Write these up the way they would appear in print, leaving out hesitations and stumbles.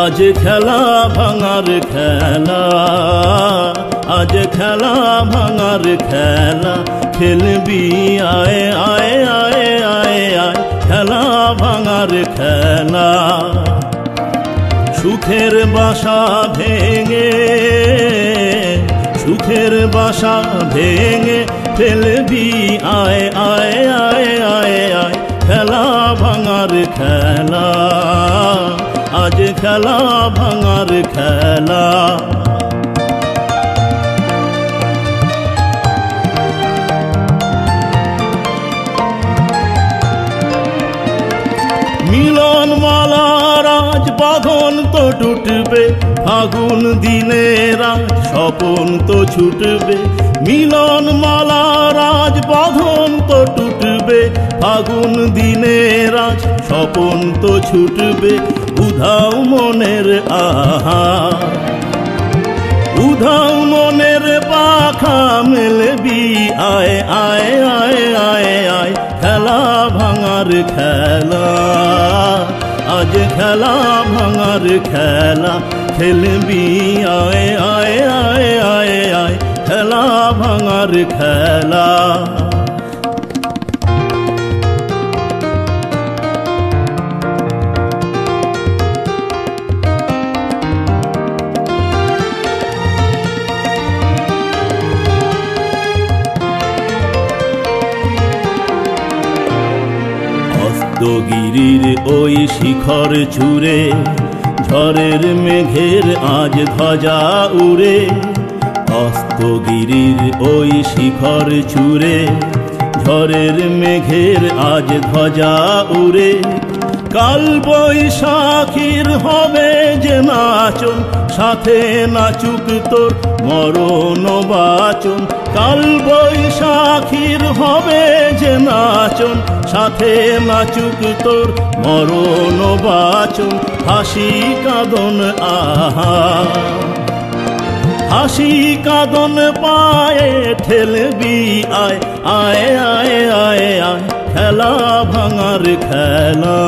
আজ খেলা ভাঙার খেলা, আজ খেলা ভাঙার খেলা, খেলবি আয় আয় আয় আয় আয়, খেলা ভাঙার খেলা। সুখের বাসা ভেঙে, সুখের বাসা ভেঙে, ফেলবি আয় আয় আয় আয় আয়, খেলা ভাঙার খেলা, আজ খেলা ভাঙার খেলা। মিলন মালার আজ বাঁধন তো টুটবে, ফাগুন দিনের আজ স্বপন তো ছুটবে। মিলন মালার আজ বাঁধন তো টুটবে, ফাগুন দিনের আজ স্বপন তো ছুটবে। উধাও মনের আহা, উধাও মনের পাখা মেলবি আয় আয় আয় আয় আয়, খেলা ভাঙার খেলা, আজ খেলা ভাঙার খেলা, খেলবি আয় আয় আয় আয় আয়, খেলা ভাঙার খেলা। গিরির ওই শিখর চূড়ে, ঝড়ের মেঘের আজ ধ্বজা উড়ে। অস্তগিরির ওই শিখর চূড়ে, ঝড়ের মেঘের আজ ধ্বজা উড়ে। কাল বৈশাখীর হবে যে নাচন, সাথে নাচুক তোর মরণ বাচন। কাল বৈশাখীর হবে যে নাচন, সাথে নাচুক তোর মরণ বাচন। হাসি কাঁদন আহা, হাসি কাঁদন পায়ে ঠেলবি আয় আয় আয় আয় আয়, খেলা ভাঙার খেলা,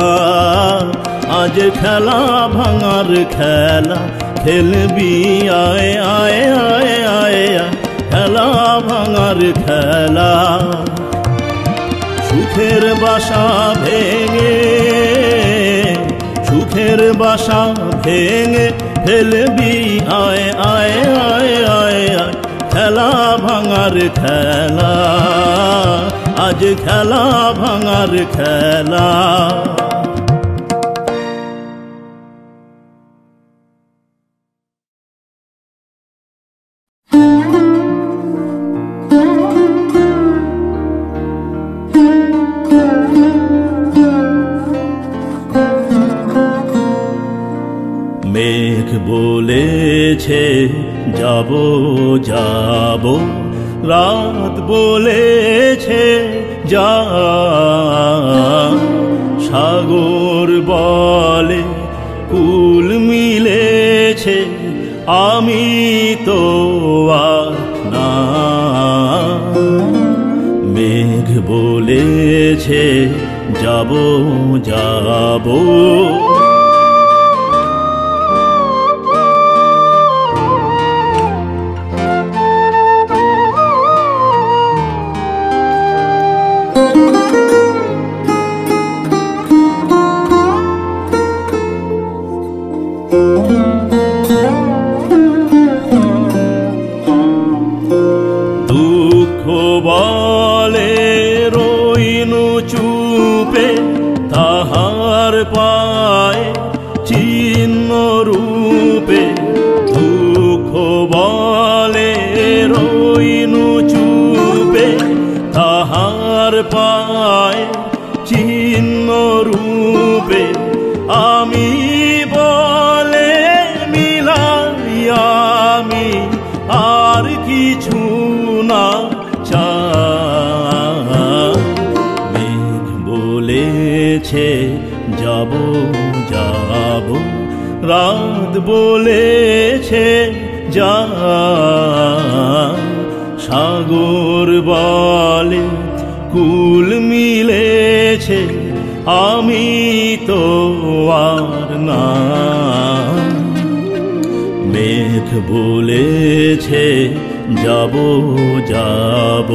আজ খেলা ভাঙার খেলা, খেলবি আয় আয় আয় আয় আয়, খেলা ভাঙার খেলা। সুখের বাসা ভেঙে, সুখের বাসা ভেঙে, ফেলবি আয় আয় আয় আয় আয়, খেলা ভাঙার খেলা, আজ খেলা ভাঙার খেলা। মেঘ বলেছে যাব যাব, রাত বলেছে যা। সাগর বলে কুল মিলেছে, আমি তো আর না। মেঘ বলেছে যাব যাব, দুঃখ বলে রইনু চুপে, তাহার পায়ে চিহ্ন রূপে। দুঃখ বলে রইনু চুপে, তাহার পায়ে চিহ্ন রূপে। আমি বলে মিলাই আমি আর কিছু না চাই। মেঘ বলেছে যাব যাব, রাত বলেছে যা। সাগর বলে কুল মিলেছে, আমি তো আর না। মেঘ বলেছে যাব যাব,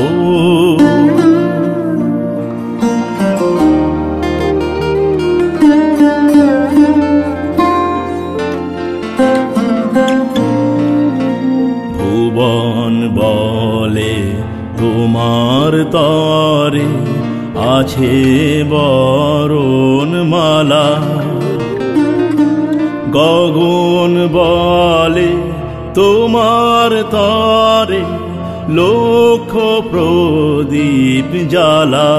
ভুবন বলে তোমার তরে আছে বরণমালা। গগন বলে তোমার তরে লক্ষ প্রদীপ জ্বালা।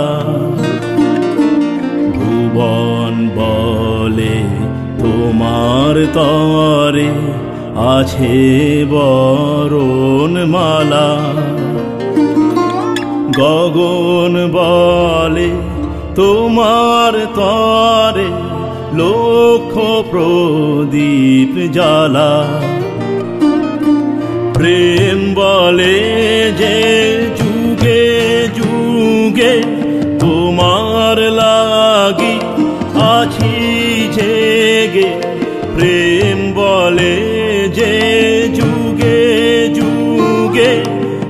ভুবন বলে তোমার তরে আছে বরণমালা। গগন বলে তোমার তরে লক্ষ প্রদীপ জ্বালা। প্রেম বলে যে যুগে যুগে তোমার লাগি আছি জেগে। প্রেম বলে যে যুগে যুগে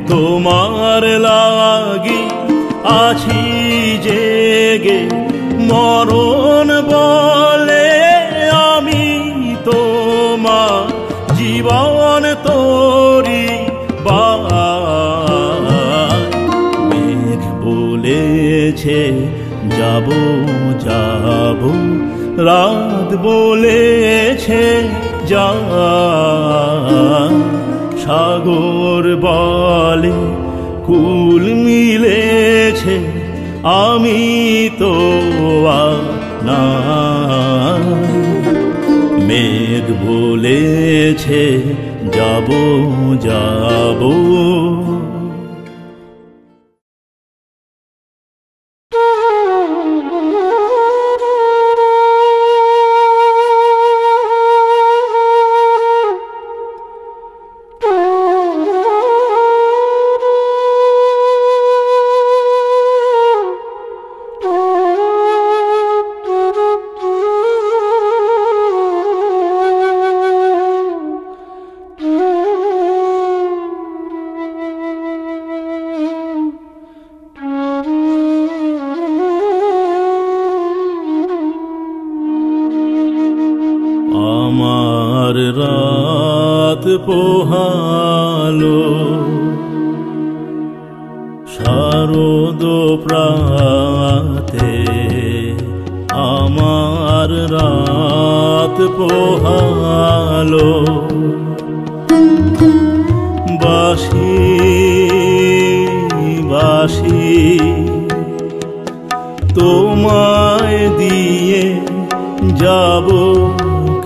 তোমার লাগি আছি জেগে। মরণ বলে আমি তোমার জীবন তোরি বাই। মেঘ বলেছে যাব যাব, রাত বলেছে যা। সাগর বলে কুল মিলেছে আমি তো আর না। মেঘ বলেছে যাব যাব। আমার রাত পোহালো শারদ প্রাতে। আমার রাত পোহালো বাঁশি বাঁশি তোমায় দিয়ে যাব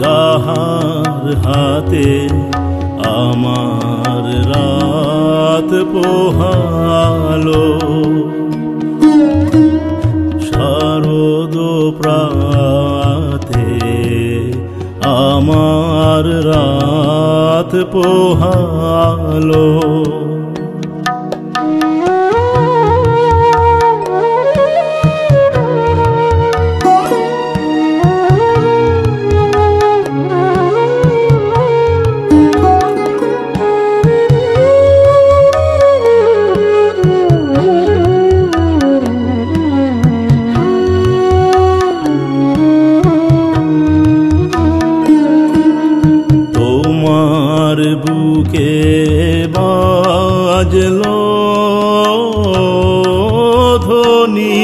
কাহার হাতে। আমার রাত পোহালো শারদ প্রাতে। আমার রাত পোহালো বুকে বাজলো ধ্বনি।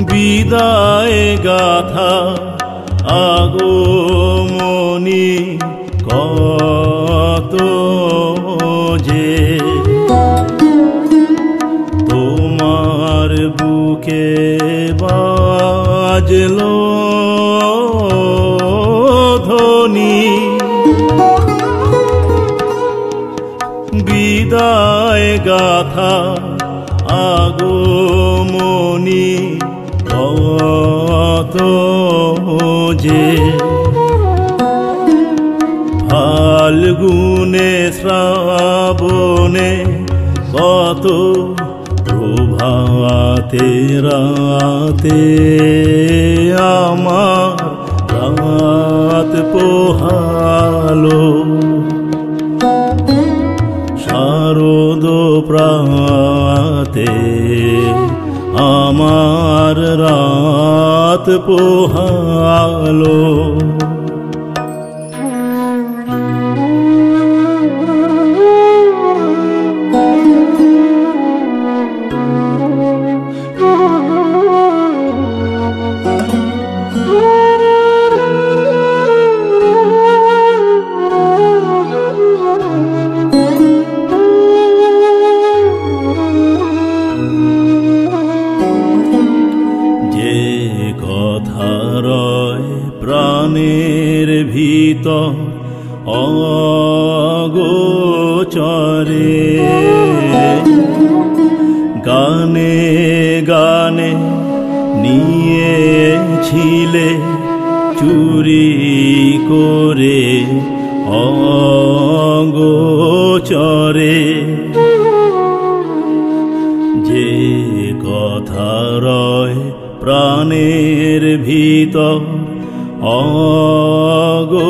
বিদায় গাথা আগমনী কত যে তোমার বুকে বাজলো ধ্বনি। বিদায় গাথা আগমনী কত যে ফাল্গুনে শ্রাবণে কত প্রভাত রাতে রাতে আমার রাত পোহালো, শারদ প্রাতে আমার রাত পোহালো। প্রাণের ভিতর অগোচরে গানে গানে নিয়েছিলে চুরি করে অগোচরে, যে কথা রয় প্রাণের ভিতর অগোচরে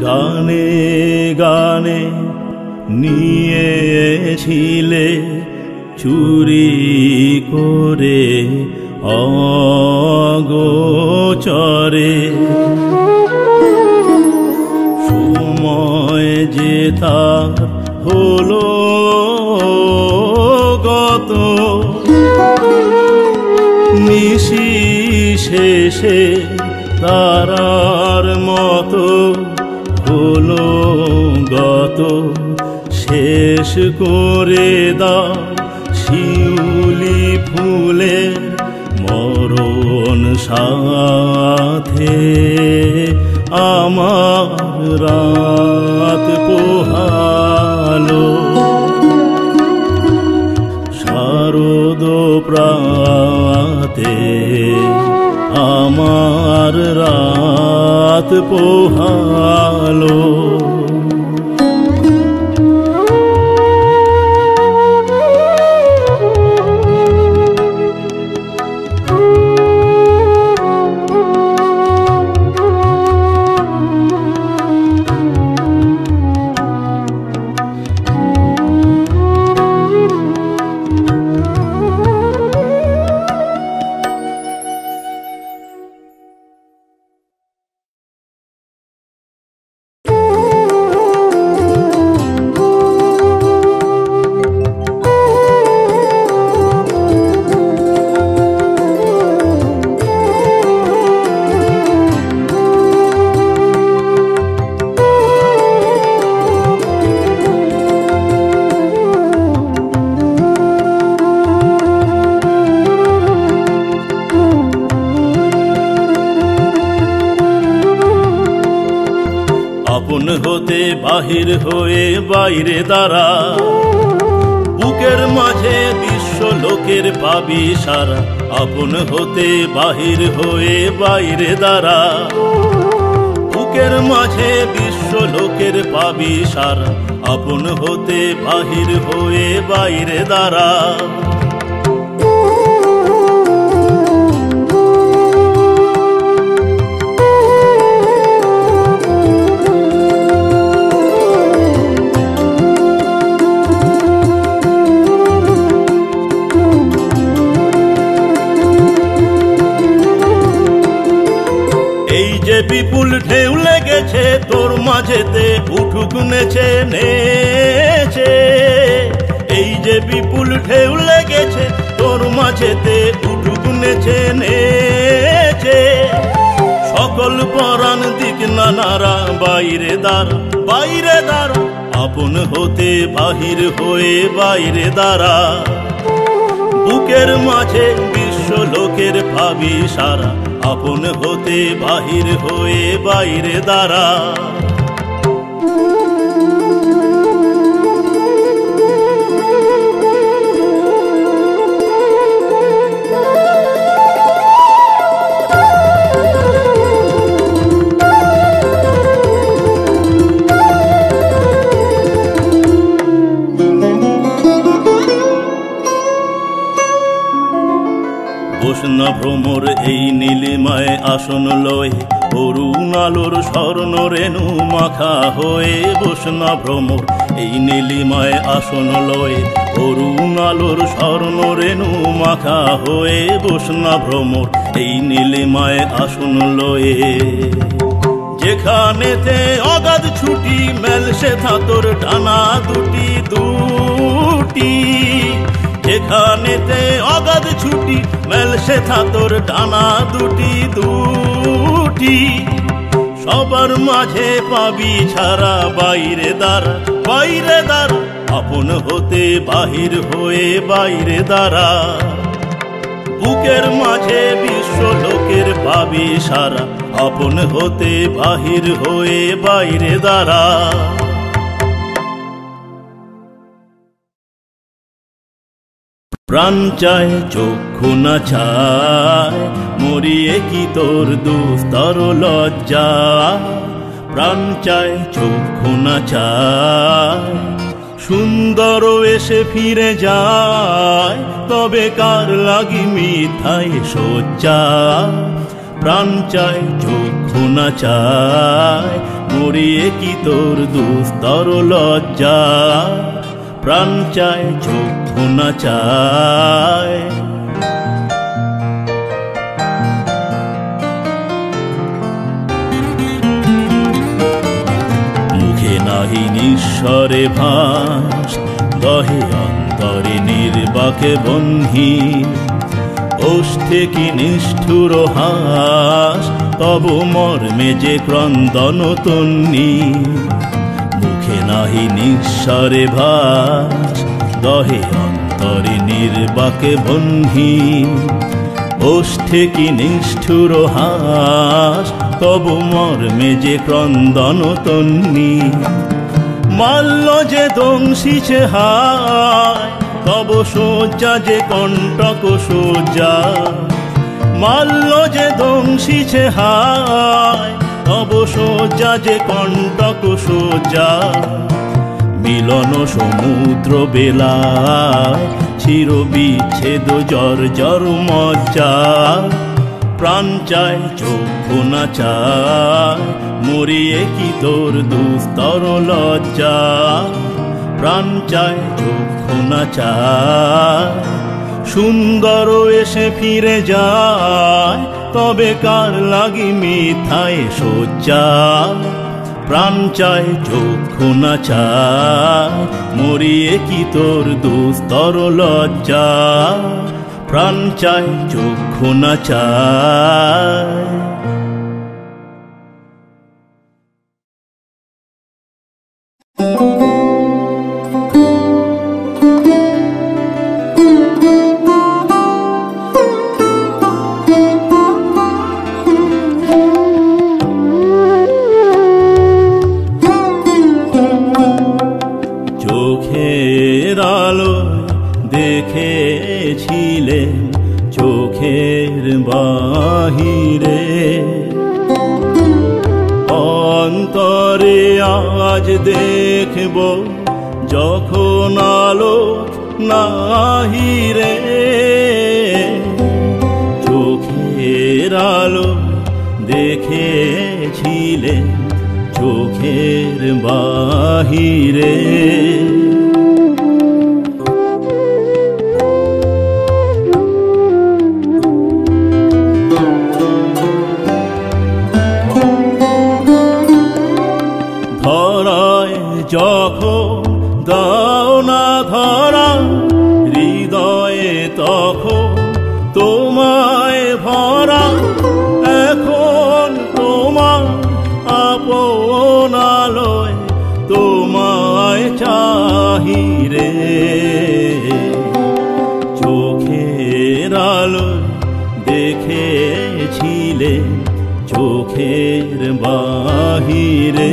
গানে গানে নিয়েছিলে চুরি করে অগোচরে। সময় যে তার হলো গত, নিশি শেষে তারার মতো হলো গত, শেষ করে দাও শিউলি ফুলের মরণ সাথে আমার রাত পোহালো, শারদ প্রাতে আমার রাত পোহালো। আপন হতে বাহির হয়ে বাইরে দাঁড়া, বুকের মাঝে বিশ্ব লোকের পাবি সারা। আপন হতে বাহির হয়ে বাইরে দাঁড়া, বুকের মাঝে বিশ্ব লোকের পাবি সারা। আপন হতে বাহির হয়ে বাইরে দাঁড়া। বিপুল ঢেউ লেগেছে তোর মাঝেতে, উঠুক নেচে নেচে। এই যে বিপুল ঢেউ লেগেছে তোর মাঝেতে, উঠুক নেচে নেচে। সকল পরাণ দিক নানারা বাইরে দাঁড়া, বাইরে দাঁড়া। আপন হতে বাহির হয়ে বাইরে দাঁড়া, বুকের মাঝে বিশ্ব লোকের ভাবি সারা। আপন হতে বাহির হয়ে বাইরে দাঁড়া। বসনা ভ্রমর এই নীলিমায় আসন লয়ে অরুণ আলোর স্বর্ণ রেণু মাখা হয়ে বসনা ভ্রমর এই নীলিমায় আসন লয়ে অরুণ আলোর স্বর্ণ রেণু মাখা হয়ে বসনা ভ্রমর এই নীলিমায় আসন লয়ে যেখানেতে অগাধ ছুটি মেলসে থাতর টানা দুটি দুটি যেখানেতে অগাধ ছুটি মেলসে থাতর টানা দুটি দুটি সবার মাঝে পাবি ছাড়া বাইরে দ্বার আপন হতে বাহির হয়ে বাইরে দ্বারা বুকের মাঝে বিশ্ব লোকের পাবি সারা আপন হতে বাহির হয়ে বাইরে দ্বারা প্রাণ চায় চক্ষু না চায় মরিয়ে কি তোর দুস্তর লজ্জা প্রাণ চায় চক্ষু না চায় সুন্দর এসে ফিরে যায় তবে কার লাগি মিথায় সজ্জা প্রাণ চায় চক্ষু না চায় মরিয়ে কি তোর দুস্তর লজ্জা প্রাণ চায় চক্ষু না চায় মুখে নাহি নিঃস্বরে ভাস দহে অন্তরে নির্বাকে বন্ধি ওষ্ঠে কি নিষ্ঠুর হাস তব মর্মে যে ক্রন্দন তন্নি মুখে নাহি নিঃস্বরে ভাস দহে অন্তরে নির্বাকে বন্ধি ওষ্ঠে কি নিষ্ঠুর হাস তব মর্মে যে ক্রন্দন তন্নি মাল্য যে দংশিছে হায় তব শয্যা যে কণ্টক শয্যা মাল্য যে দংশিছে হায় তব শয্যা যে কণ্টক শয্যা মিলন সমুদ্র বেলায় চির বিচ্ছেদ জর মজ্জা প্রাণ চায় চক্ষু না চায় মরিয়ে কি তোর দুস্তর লজ্জা প্রাণ চায় চক্ষু না চায় সুন্দর এসে ফিরে যায় তবে কার লাগি মিথায় সজ্জা প্রাণ চায় চক্ষু না চায় মরিয়ে কি তোর দুস্তর লজ্জা প্রাণ চায় চক্ষু না চায় চোখের আলো দেখেছিলেন চোখের বাহিরে অন্তরে আজ দেখব যখন আলো নাহিরে চোখের আলো দেখেছিলেন চোখের বাহিরে ধরায় যখন দাও না ধরা হৃদয়ে তখন তোমায় ভরা এখন তোমার আপন আলোয় তোমায় চাহিরে চোখের আলো দেখেছিলে চোখের বাহিরে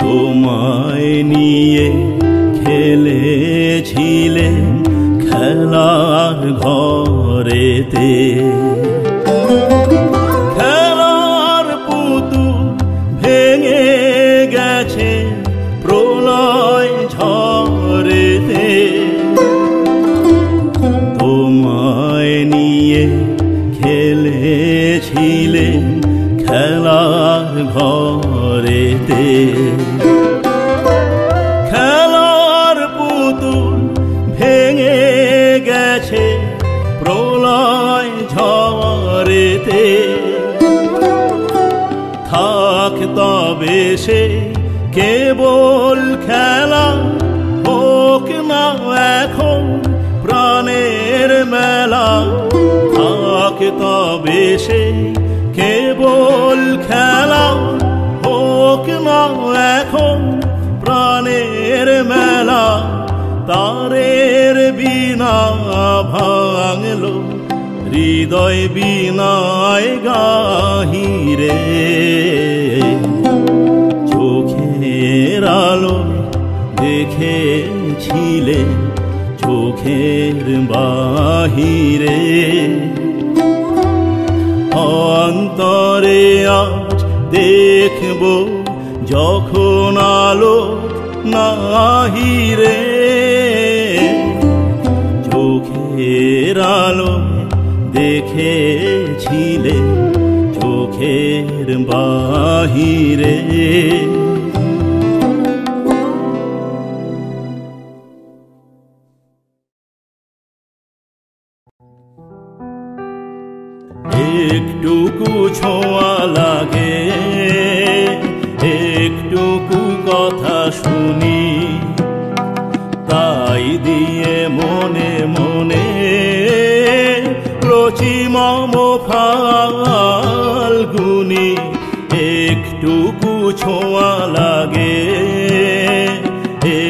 তোমায় নিয়ে খেলেছিলেন খেলার ঘরেতে খেলার রেতে। খেলার পুতুল ভেঙে গেছে প্রলয় ঝড়েতে। থাক তবে সে কেবল খেলা, হোক না এখন প্রাণের মেলা। থাক তবে সে কেবল খেলা, হোক না এখন প্রাণের মেলা। তারের বিনা ভাঙলো হৃদয় বিনায় গাহিরে। চোখের আলো দেখেছিলে চোখের বাহিরে। অন্তরে আজ দেখব যখন আলো নাহিরে। চোখের আলো দেখেছিলে চোখের বাহিরে। একটুকু ছোঁয়া লাগে, একটুকু কথা শুনি, তাই দিয়ে মনে মনে রচি মম ফাল্গুনি। একটুকু ছোঁয়া লাগে,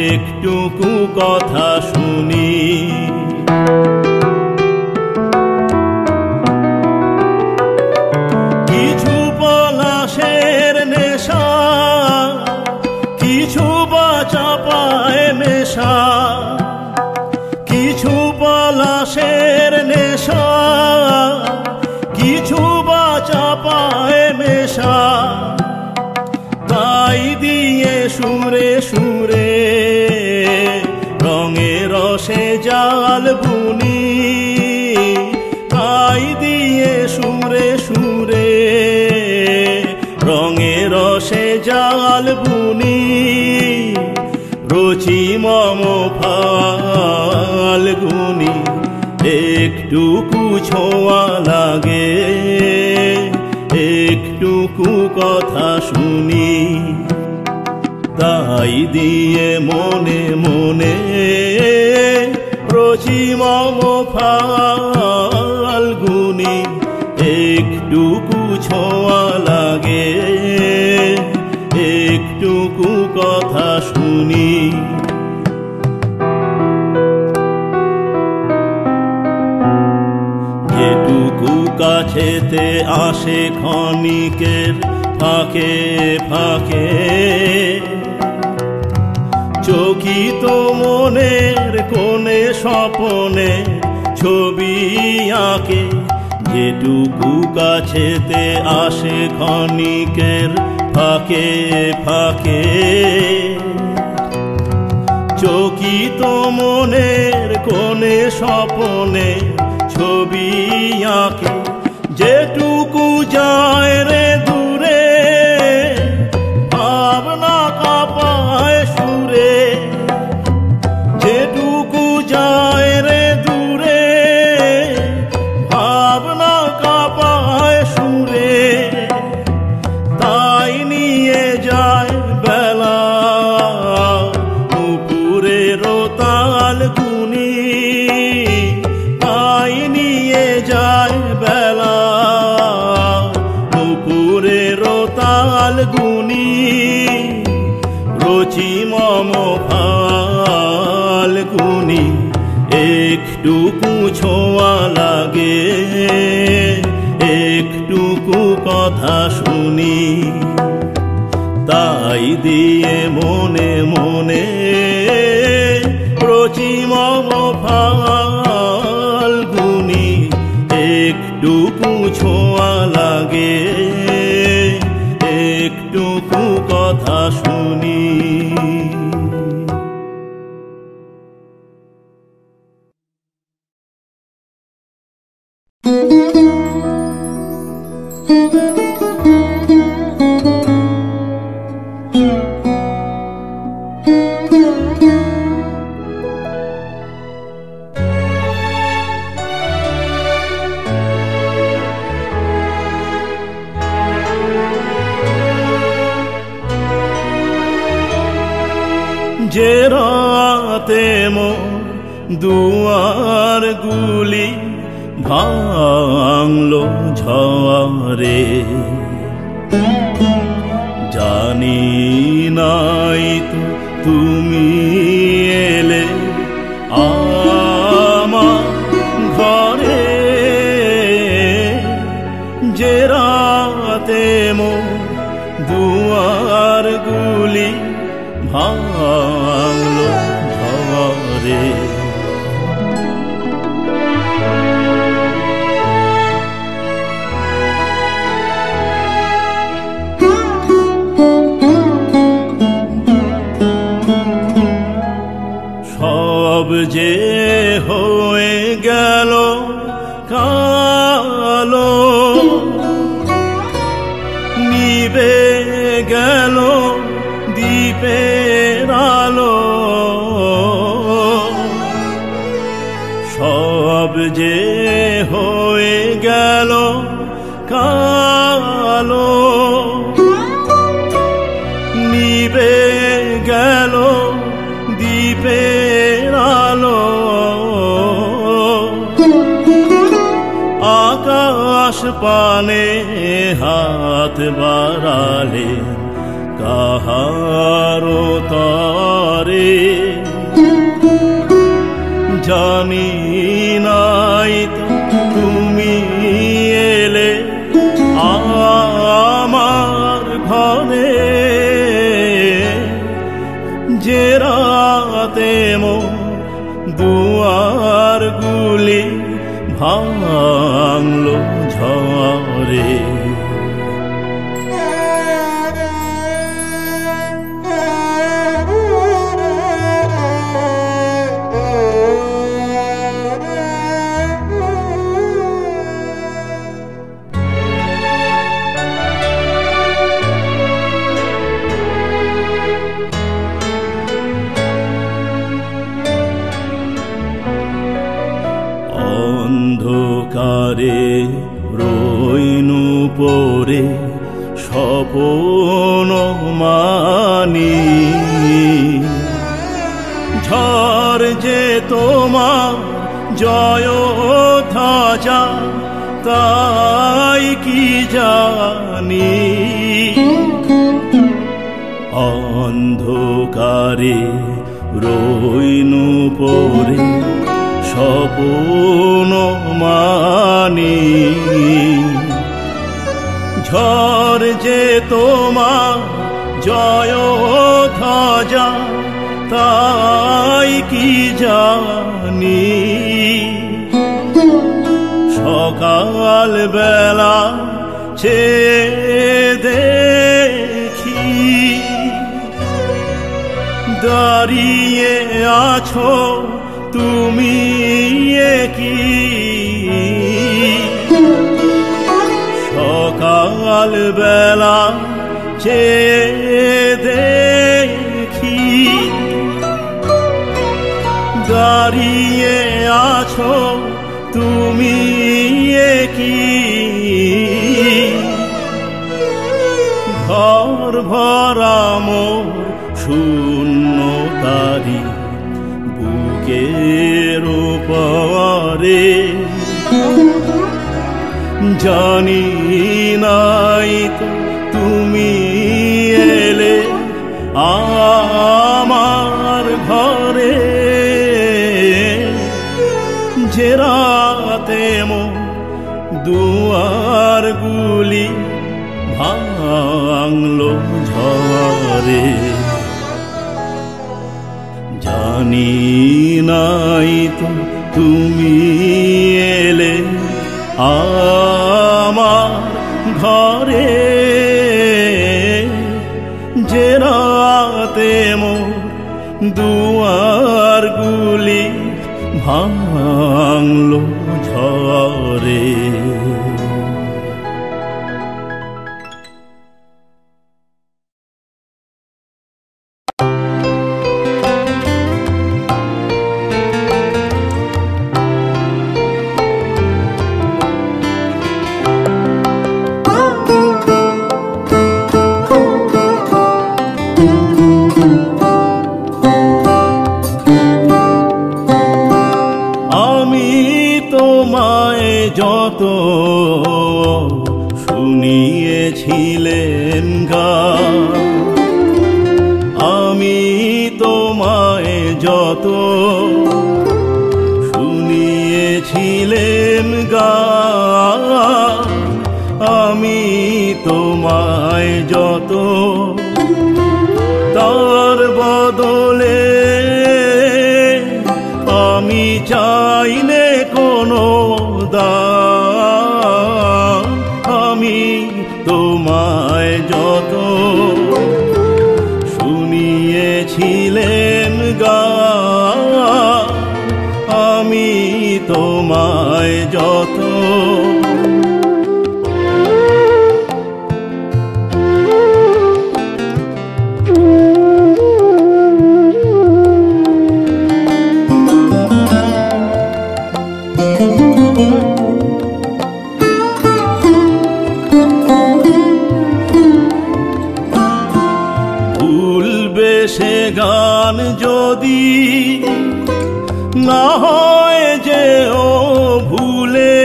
একটুকু কথা শুনি। কিছু পলাশের নেশা, কিছু বা চাপায় মেশা। কিছু পলাশের নেশা, কিছু বা চাপায় মেশা। তাই দিয়ে সুরে সুরে রঙে রসে জাল বুনি। তাই দিয়ে সুরে সুরে রঙে রসে জাল বুনি। রচি মম ফাল্গুনি। একটুকু ছোঁয়া লাগে, একটুকু কথা শুনি, তাই দিয়ে মনে মনে রচি মম ফাল্গুনি। একটুকু ছোঁয়া লাগে, একটুকু কথা শুনি। যেটুকু কাছেতে আসে ক্ষণিকের ফাঁকে ফাঁকে, চকিত মনের কোণে স্বপনে ছবি আঁকে। যেটুকু কাছেতে আসে ক্ষণিকের ফাঁকে ফাঁকে, চকিত মনের কোণে স্বপনে ছবি আঁকে। যেটুকু যায় রে দূরে ভাবনা কাঁপায় সুরে। যেটুকু যায় রে দূরে ভাবনা কাঁপায় সুরে। তাই নিয়ে যায় বেলা উপরের তাল গুনি। তাই নিয়ে যায় বেলা উপরের তাল গুনি। রচি মম ফাল্গুনি। একটুকু ছোঁয়া লাগে, একটুকু কথা শুনি, তাই দিয়ে মনে মনে রচি মম ফাল্গুনি। একটুকু ছোঁয়া লাগে, একটুকু কথা শুনি। যে রাতে মোর দুয়ার গুলি ভাঙলো ঝড়ে, জানি নাই তো তুমি এলে আমার ঘরে। যে রাতে মোর দুয়ার গুলি ভাঙলো ঝড়ে, সব যে হয়ে গেল কালো, নিবে গেল দ্বীপের আলো। সব যে হয়ে গেল কালো, নিবে গেল দ্বীপের আলো। আকাশ পানে হাত বাড়ালে কাহারো তরে, জানি নাই তো তুমি এলে আমার ঘরে। যে রাতে মোর দুয়ার গুলি ভাঙলো ঝড়ে, অন্ধকারে রইনু পরে স্বপ্ন মানি। ঝড় যে তোমার জয় ধ্বজা তাই কি জানি। অন্ধকারে রইনু পরে স্বপ্ন মানি। ঝড় যে তোমার জয় ধ্বজা তাই কি জানি। সকাল বেলা চেয়ে দেখি দাঁড়িয়ে আছো তুমি কি। সকাল বেলা চেয়ে দেখি দাঁড়িয়ে আছো তুমি কি। ঘর ভরা মোর শূন্য তারি বুকের উপরে, জানি নাই তো তুমি এলে আমার ঘরে। যে রাতে মোর দুয়ার গুলি ভাঙলো ঝড়ে, জানি নাই তো তুমি এলে আমার ঘরে। যে রাতে মোর দুয়ার গুলি ভাঙলো ঝড়ে। শুনিয়েছিলেন গান। আমি তোমায় যত শুনিয়েছিলেন গান, আমি তোমায় যত, তার বদলে আমি চাইনে কোনো দান। আমি তোমায় যত শুনিয়েছিলেন গান, আমি তোমায় যত। ভুলবে সে গান যদি না হয় যে ও ভুলে,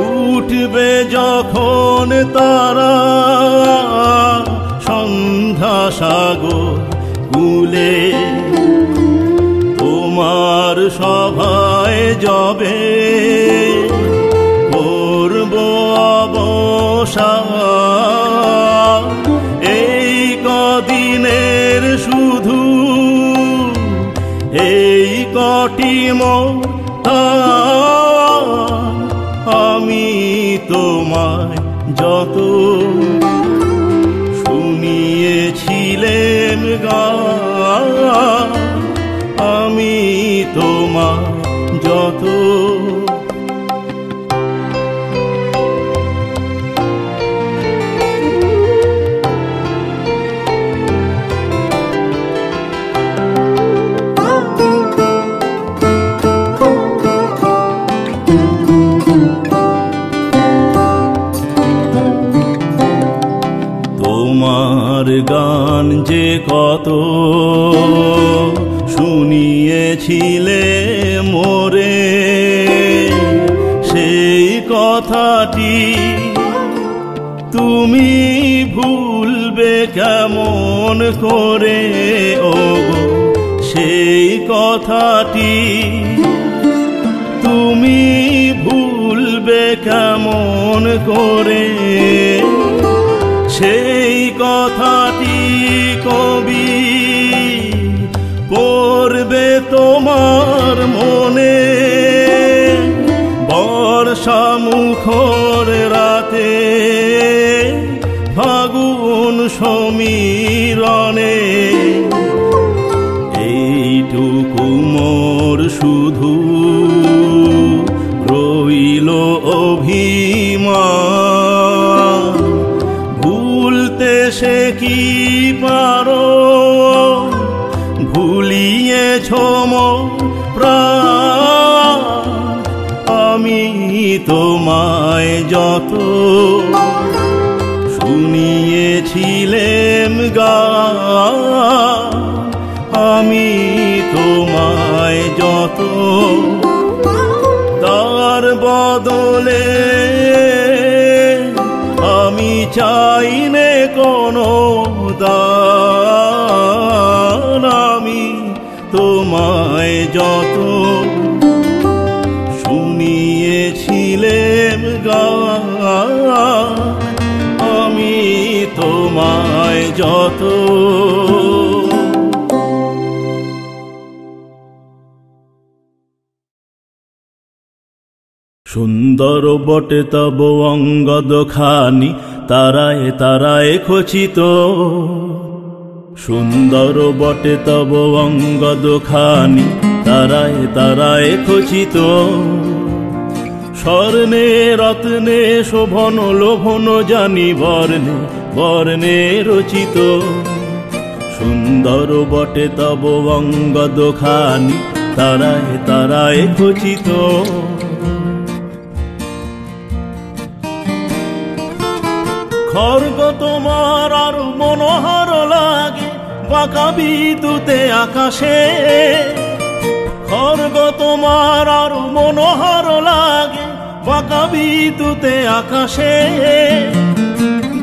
উঠবে যখন তারা সন্ধ্যা সাগর কূলে, তোমার সভায় যাবে করব অবসান। এই কদিনের শুধু এই কটি মতান, আমি তোমায় যত শুনিয়েছিলেন গান, আমি তোমায় যত। তোমার গান যে কত শুনিয়েছিলে মোরে, সেই কথাটি তুমি ভুলবে কেমন করে ওগো। সেই কথাটি তুমি ভুলবে কেমন করে, সেই কথাটি কবি পড়বে তোমার মনে। বর্ষা মুখর রাতে ফাগুন সমীরণে, এইটুকু মোর শুধু রইল অভিমান। ভুলতে সে কি পারো, ভুলিয়েছ মোর প্রাণ। আমি তোমায় যত শুনিয়েছিলেন গান, আমি তোমায় যত, তার বদলে আমি চাইনে কোনো দান। আমি তোমায় যত শুনিয়েছিলেন গান, আমি তোমায় যত। সুন্দর বটে তব অঙ্গদ খানি, তারায় তারায় খচিত। সুন্দর বটে তব অঙ্গদ খানি, তারায় তারায় খচিত। স্বর্ণে রত্নে শোভন লোভন জানি বর্ণে বর্ণে রচিত। সুন্দর বটে তব অঙ্গদ খানি, তারায় তারায় খচিত। খড়গ তোমার আর মনোহর লাগে বাঁকা বিদ্যুতে আকাশে। খড়গ তোমার আর মনোহর লাগে বাঁকা বিদ্যুতে আকাশে,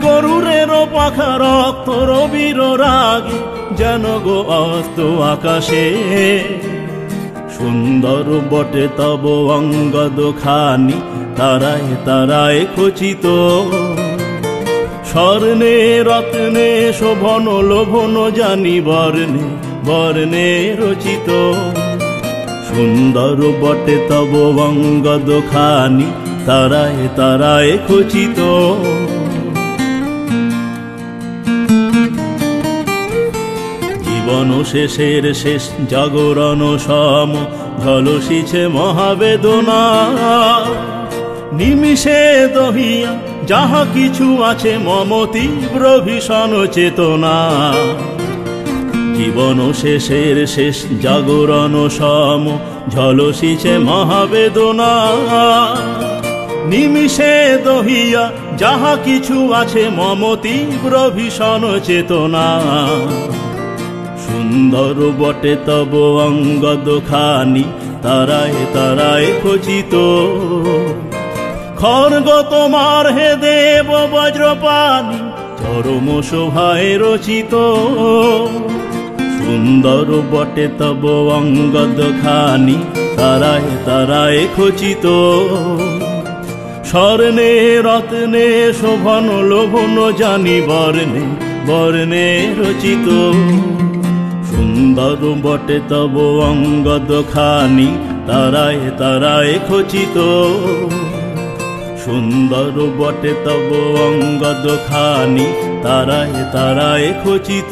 গরুরেরও পাখা রক্ত রবির রাগে যেন গো অস্ত আকাশে। সুন্দর বটে তব অঙ্গদ খানি, তারায় তারায় খচিত, স্বর্ণে রত্নে শোভন লোভন জানি বর্ণে বর্ণে রচিত। সুন্দর বটে তব অঙ্গদ খানি, তারায় তারায় খচিত। জীবন শেষের শেষ জাগরণ সম ঝলসিছে মহাবেদনা, নিমিষে দহিয়া যাহা কিছু আছে মম তীব্র ভীষণ চেতনা। জীবন শেষের শেষ জাগরণ সম ঝলসিছে মহাবেদনা, নিমিষে দহিয়া যাহা কিছু আছে মম তীব্র ভীষণ চেতনা। সুন্দর বটে তব অঙ্গদ খানি, তারায় তারায় খচিত। খড়গ তোমার হে দেব বজ্রপানি, চরম শোভায় রচিত। সুন্দর বটে তব অঙ্গদ খানি, তারায় তারায় খচিত। স্বর্ণে রত্নে শোভন লোভন জানি বর্ণে বর্ণে রচিত। সুন্দর বটে তব অঙ্গদ খানি, তারায় তারায় খচিত। সুন্দর বটে তব অঙ্গদ খানি, তারায় তারায় খচিত।